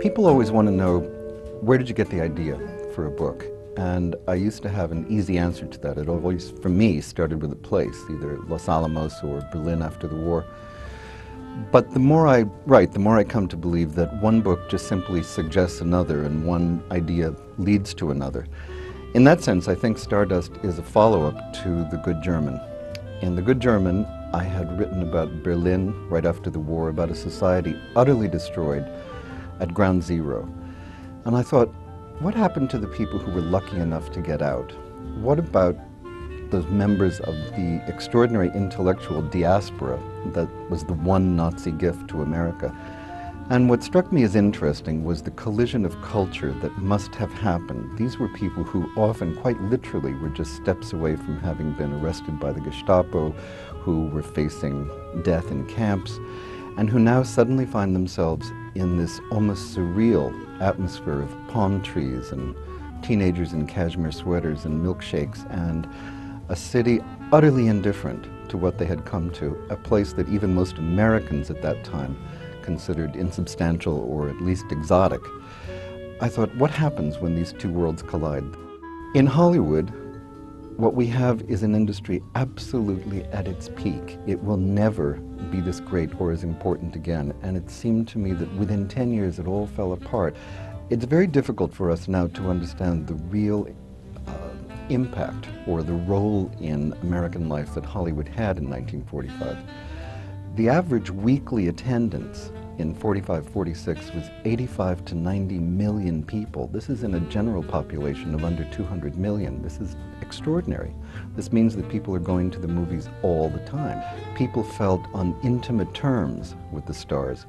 People always want to know, where did you get the idea for a book? And I used to have an easy answer to that. It always, for me, started with a place, either Los Alamos or Berlin after the war. But the more I write, the more I come to believe that one book just simply suggests another and one idea leads to another. In that sense, I think Stardust is a follow-up to The Good German. In The Good German, I had written about Berlin right after the war, about a society utterly destroyed at ground zero. And I thought, what happened to the people who were lucky enough to get out? What about those members of the extraordinary intellectual diaspora that was the one Nazi gift to America? And what struck me as interesting was the collision of culture that must have happened. These were people who often, quite literally, were just steps away from having been arrested by the Gestapo, who were facing death in camps, and who now suddenly find themselves in this almost surreal atmosphere of palm trees and teenagers in cashmere sweaters and milkshakes, and a city utterly indifferent to what they had come to, a place that even most Americans at that time considered insubstantial or at least exotic. I thought, what happens when these two worlds collide? In Hollywood, what we have is an industry absolutely at its peak. It will never be this great or as important again. And it seemed to me that within 10 years it all fell apart. It's very difficult for us now to understand the real impact or the role in American life that Hollywood had in 1945. The average weekly attendance in 45-46 was 85 to 90 million people. This is in a general population of under 200 million. This is extraordinary. This means that people are going to the movies all the time. People felt on intimate terms with the stars.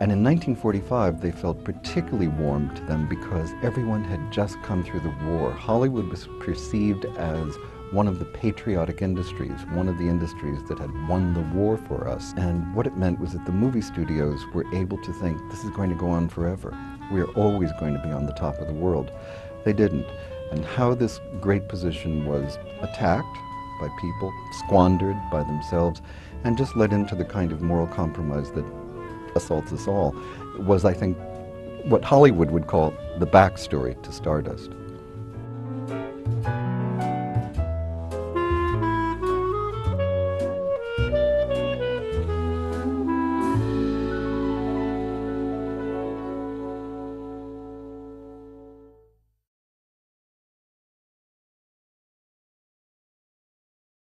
And in 1945, they felt particularly warm to them because everyone had just come through the war. Hollywood was perceived as one of the patriotic industries, one of the industries that had won the war for us. And what it meant was that the movie studios were able to think, this is going to go on forever. We are always going to be on the top of the world. They didn't. And how this great position was attacked by people, squandered by themselves, and just led into the kind of moral compromise that assaults us all, was, I think, what Hollywood would call the backstory to Stardust.